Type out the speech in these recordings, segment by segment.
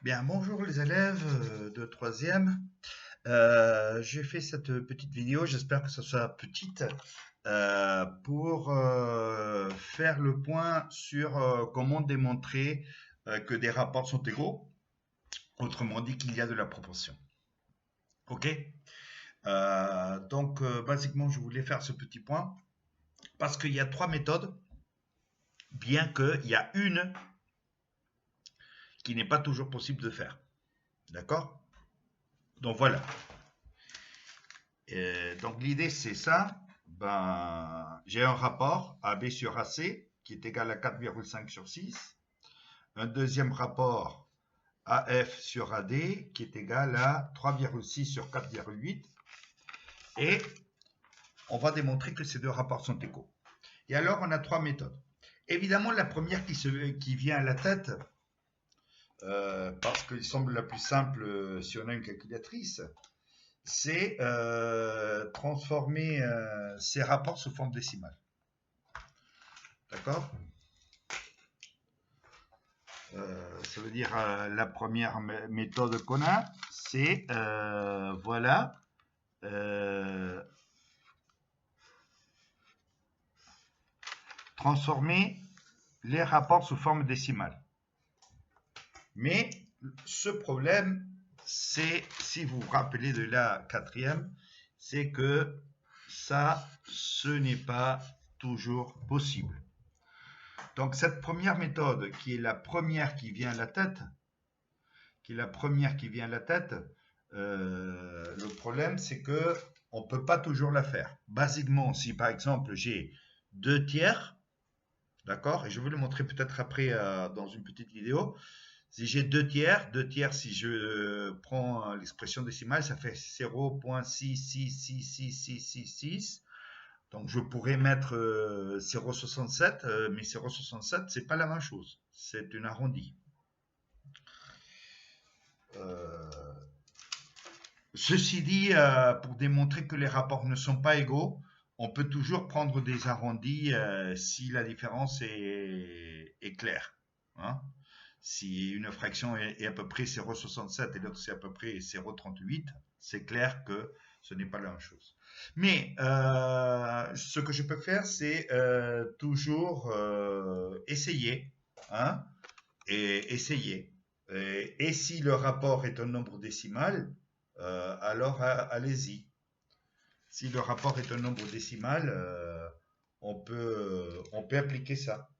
Bien, bonjour les élèves de troisième. J'ai fait cette petite vidéo, j'espère que ce soit petite, pour faire le point sur comment démontrer que des rapports sont égaux, autrement dit qu'il y a de la proportion. Ok? Basiquement, je voulais faire ce petit point parce qu'il y a trois méthodes, bien qu'il y a une qui n'est pas toujours possible de faire. D'accord? Donc voilà. Donc l'idée c'est ça. J'ai un rapport AB sur AC qui est égal à 4,5 sur 6. Un deuxième rapport AF sur AD qui est égal à 3,6 sur 4,8. Et on va démontrer que ces deux rapports sont égaux. Et alors on a trois méthodes. Évidemment la première qui vient à la tête, parce qu'il semble la plus simple si on a une calculatrice, c'est transformer ces rapports sous forme décimale. D'accord? Ça veut dire la première méthode qu'on a, c'est voilà, transformer les rapports sous forme décimale. Mais ce problème, c'est, si vous vous rappelez de la quatrième, c'est que ça, ce n'est pas toujours possible. Donc cette première méthode, qui est la première qui vient à la tête, le problème c'est que on peut pas toujours la faire. Basiquement, si par exemple j'ai 2 tiers, d'accord, et je vais le montrer peut-être après dans une petite vidéo. Si j'ai 2 tiers, si je prends l'expression décimale, ça fait 0.6666666. Donc je pourrais mettre 0,67, mais 0,67 c'est pas la même chose, c'est une arrondie. Ceci dit, pour démontrer que les rapports ne sont pas égaux, on peut toujours prendre des arrondis si la différence est claire. Hein? Si une fraction est à peu près 0,67 et l'autre c'est à peu près 0,38, c'est clair que ce n'est pas la même chose. Mais ce que je peux faire, c'est toujours essayer. Hein, et essayer. Et si le rapport est un nombre décimal, alors allez-y. Si le rapport est un nombre décimal, on peut appliquer ça.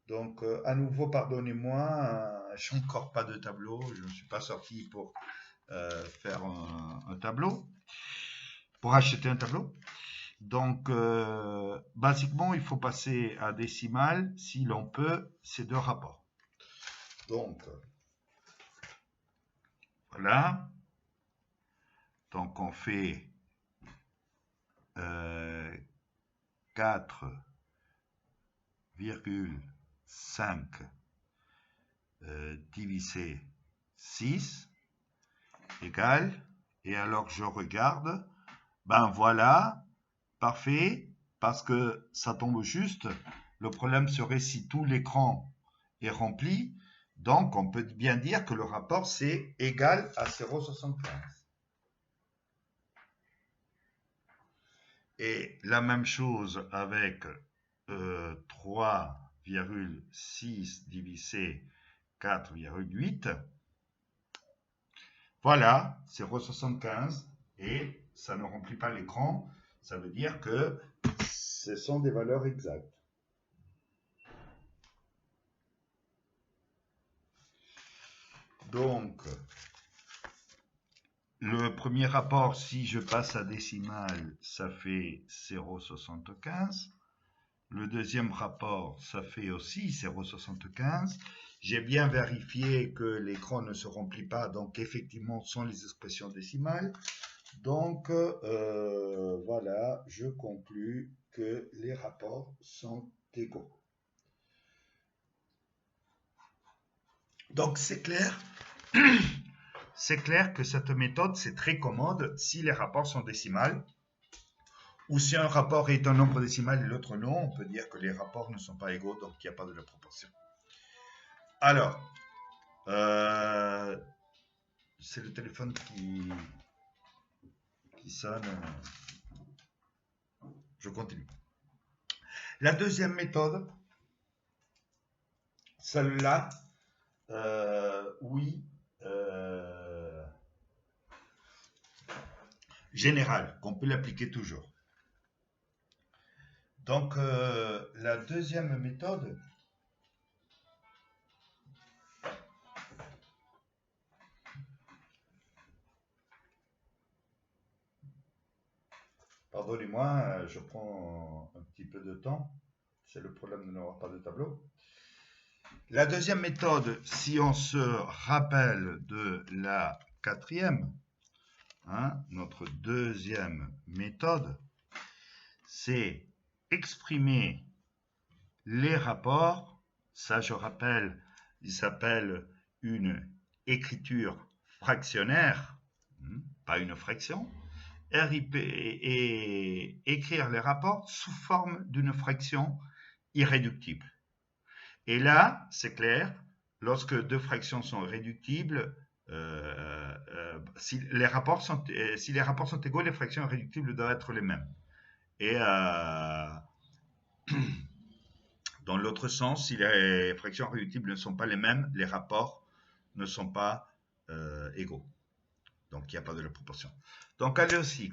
Donc, à nouveau, pardonnez-moi, je n'ai encore pas de tableau, je ne suis pas sorti pour faire un tableau, pour acheter un tableau. Donc, basiquement, il faut passer à décimal si l'on peut ces deux rapports. Donc, voilà. Donc, on fait 4,5 divisé 6 égale, et alors je regarde, ben voilà, parfait, parce que ça tombe juste. Le problème serait si tout l'écran est rempli, donc on peut bien dire que le rapport c'est égal à 0,75. Et la même chose avec 3,6 divisé 4,8. Voilà, 0,75 et ça ne remplit pas l'écran. Ça veut dire que ce sont des valeurs exactes. Donc, le premier rapport, si je passe à décimale, ça fait 0,75. Le deuxième rapport, ça fait aussi 0,75. J'ai bien vérifié que l'écran ne se remplit pas, donc effectivement, ce sont les expressions décimales. Donc, voilà, je conclus que les rapports sont égaux. Donc, c'est clair. C'est clair que cette méthode, c'est très commode si les rapports sont décimales. Ou si un rapport est un nombre décimal et l'autre non, on peut dire que les rapports ne sont pas égaux, donc il n'y a pas de la proportion. Alors, c'est le téléphone qui sonne. Je continue. La deuxième méthode, celle-là, oui, générale, qu'on peut l'appliquer toujours. Donc, la deuxième méthode, pardonnez-moi, je prends un petit peu de temps, c'est le problème de n'avoir pas de tableau. La deuxième méthode, si on se rappelle de la quatrième, hein, notre deuxième méthode, c'est exprimer les rapports. Ça, je rappelle, il s'appelle une écriture fractionnaire, pas une fraction. RIP et écrire les rapports sous forme d'une fraction irréductible. Et là, c'est clair, lorsque deux fractions sont réductibles, si les rapports sont égaux, les fractions irréductibles doivent être les mêmes. Et dans l'autre sens, si les fractions réductibles ne sont pas les mêmes, les rapports ne sont pas égaux. Donc, il n'y a pas de la proportion. Donc, allez aussi,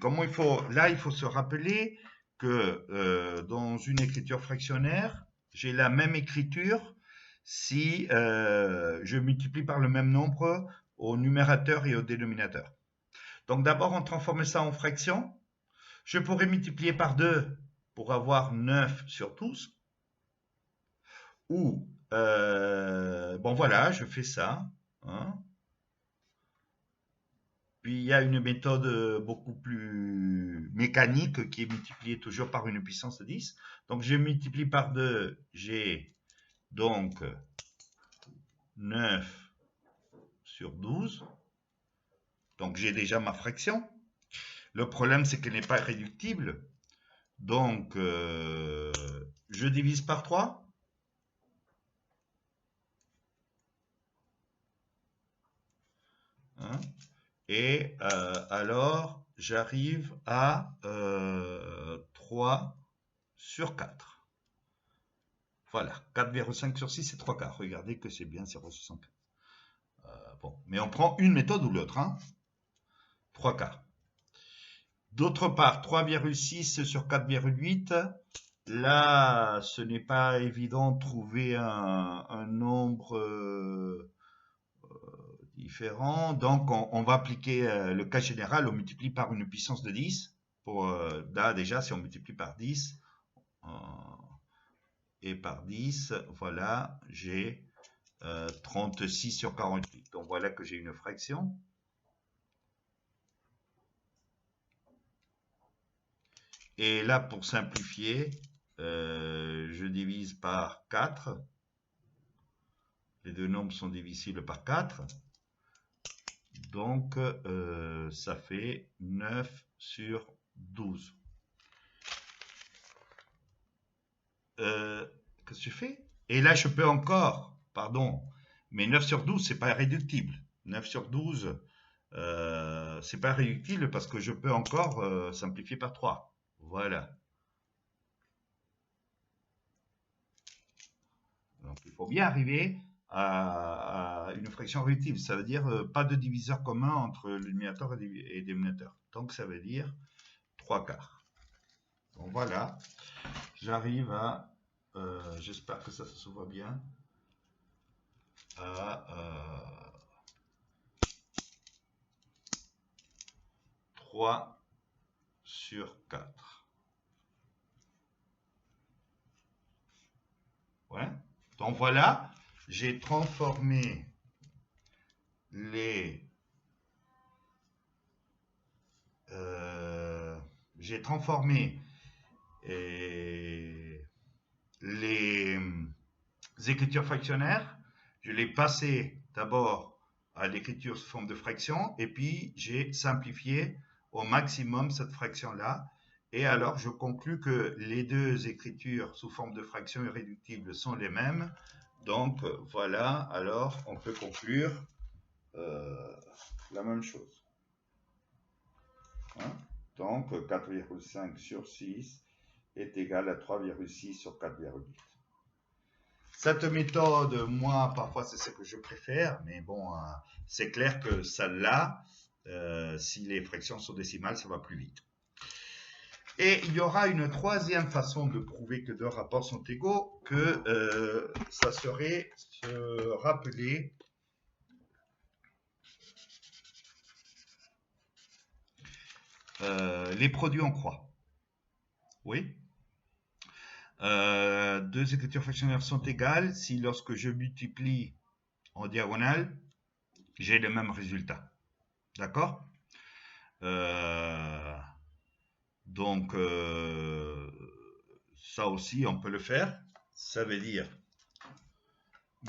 là, il faut se rappeler que dans une écriture fractionnaire, j'ai la même écriture si je multiplie par le même nombre au numérateur et au dénominateur. Donc, d'abord, on transforme ça en fraction. Je pourrais multiplier par 2 pour avoir 9 sur 12. Ou, bon voilà, je fais ça. Hein. Puis il y a une méthode beaucoup plus mécanique qui est multipliée toujours par une puissance de 10. Donc je multiplie par 2, j'ai donc 9 sur 12. Donc j'ai déjà ma fraction. Le problème c'est qu'elle n'est pas réductible. Donc je divise par 3. Hein. Et alors, j'arrive à 3 sur 4. Voilà, 4,5 sur 6, c'est 3 quarts. Regardez que c'est bien 0,64. Bon, mais on prend une méthode ou l'autre. Hein. 3 quarts. D'autre part, 3,6 sur 4,8. Là, ce n'est pas évident de trouver un nombre différent. Donc, on va appliquer le cas général, on multiplie par une puissance de 10. Là, déjà, si on multiplie par 10 et par 10, voilà, j'ai 36 sur 48. Donc, voilà que j'ai une fraction. Et là, pour simplifier, je divise par 4. Les deux nombres sont divisibles par 4. Donc, ça fait 9 sur 12. Qu'est-ce que je fais? Et là, je peux encore, pardon, mais 9 sur 12, c'est pas réductible. 9 sur 12, c'est pas réductible parce que je peux encore simplifier par 3. Voilà. Donc, il faut bien arriver à une fraction réductible. Ça veut dire pas de diviseur commun entre le numérateur et le dénominateur. Donc, ça veut dire 3 quarts. Donc, voilà. J'arrive à, j'espère que ça se voit bien, à 3 sur 4. Ouais. Donc voilà, j'ai transformé les écritures fractionnaires. Je l'ai passé d'abord à l'écriture sous forme de fraction et puis j'ai simplifié au maximum cette fraction-là. Et alors, je conclus que les deux écritures sous forme de fraction irréductible sont les mêmes. Donc, voilà, alors on peut conclure la même chose. Hein? Donc 4,5 sur 6 est égal à 3,6 sur 4,8. Cette méthode, moi, parfois, c'est ce que je préfère, mais bon, c'est clair que celle-là, si les fractions sont décimales, ça va plus vite. Et il y aura une troisième façon de prouver que deux rapports sont égaux, que ça serait se rappeler les produits en croix. Oui. Deux écritures fractionnaires sont égales si lorsque je multiplie en diagonale, j'ai le même résultat. D'accord? Donc, ça aussi, on peut le faire. Ça veut dire,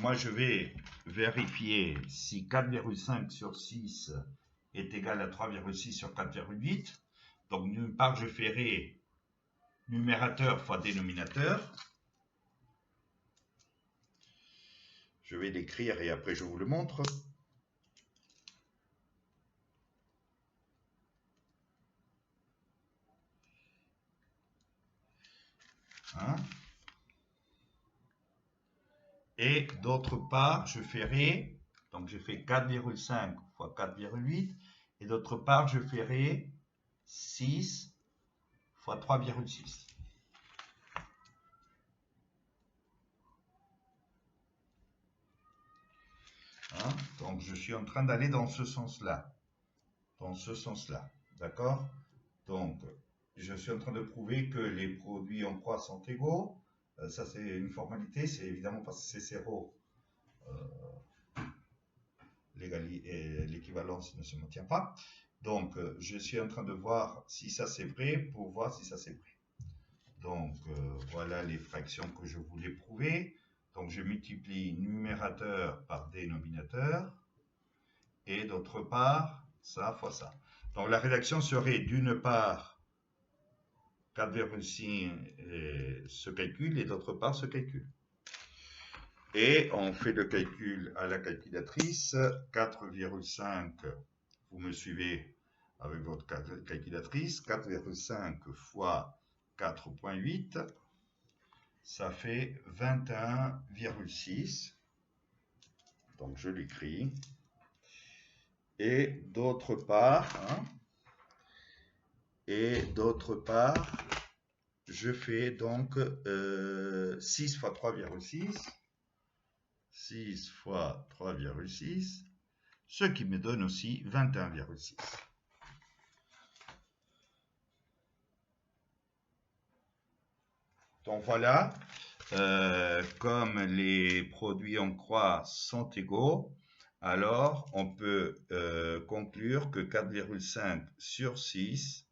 moi, je vais vérifier si 4,5 sur 6 est égal à 3,6 sur 4,8. Donc, d'une part, je ferai numérateur fois dénominateur. Je vais l'écrire et après, je vous le montre. Hein? Et d'autre part, je ferai, donc je fais 4,5 fois 4,8, et d'autre part, je ferai 6 fois 3,6. Hein? Donc, je suis en train d'aller dans ce sens-là. Dans ce sens-là. D'accord? Donc, je suis en train de prouver que les produits en croix sont égaux. Ça, c'est une formalité. C'est évidemment parce que c'est zéro. L'équivalence ne se maintient pas. Donc, je suis en train de voir si ça c'est vrai pour voir si ça c'est vrai. Donc, voilà les fractions que je voulais prouver. Donc, je multiplie numérateur par dénominateur. Et d'autre part, ça fois ça. Donc, la rédaction serait d'une part 4,6 ce calcul et d'autre part ce calcul. Et on fait le calcul à la calculatrice. 4,5, vous me suivez avec votre calculatrice. 4,5 fois 4,8, ça fait 21,6. Donc je l'écris. Et d'autre part, je fais donc 6 fois 3,6. 6 fois 3,6, ce qui me donne aussi 21,6. Donc voilà, comme les produits en croix sont égaux, alors on peut conclure que 4,5 sur 6,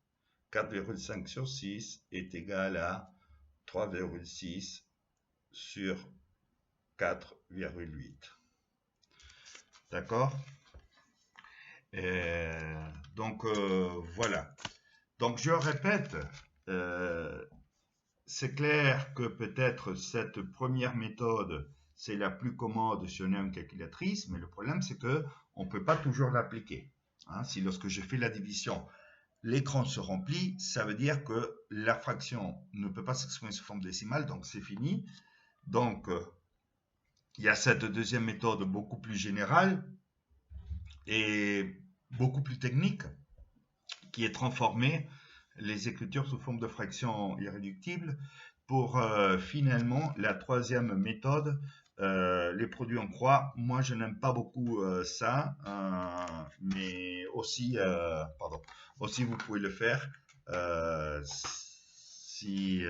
4,5 sur 6 est égal à 3,6 sur 4,8. D'accord? Donc voilà. Donc je répète, c'est clair que peut-être cette première méthode, c'est la plus commode si on a une calculatrice, mais le problème c'est que on ne peut pas toujours l'appliquer. Hein, si lorsque je fais la division, l'écran se remplit, ça veut dire que la fraction ne peut pas s'exprimer sous forme décimale, donc c'est fini. Donc il y a cette deuxième méthode beaucoup plus générale et beaucoup plus technique qui est transformer les écritures sous forme de fractions irréductibles pour finalement la troisième méthode, les produits en croix. Moi, je n'aime pas beaucoup ça, mais aussi, aussi vous pouvez le faire si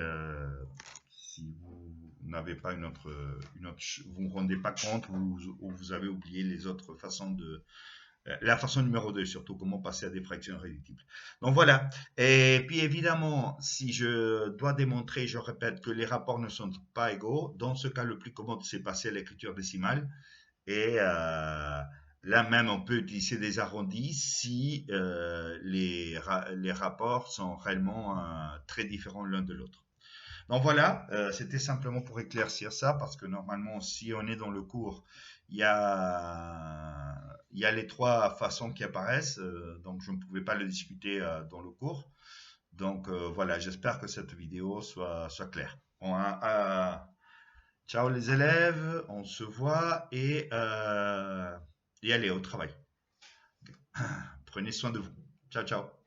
vous n'avez pas une autre, vous ne vous rendez pas compte ou vous avez oublié les autres façons de la façon numéro 2, surtout comment passer à des fractions irréductibles. Donc voilà. Et puis évidemment, si je dois démontrer, je répète, que les rapports ne sont pas égaux, dans ce cas, le plus commode, c'est passer à l'écriture décimale. Et là même, on peut utiliser des arrondis si les rapports sont réellement très différents l'un de l'autre. Donc voilà, c'était simplement pour éclaircir ça, parce que normalement, si on est dans le cours il y a les trois façons qui apparaissent, donc je ne pouvais pas le discuter dans le cours. Donc voilà, j'espère que cette vidéo soit claire. Bon, hein, ciao les élèves, on se voit et allez au travail. Prenez soin de vous. Ciao, ciao.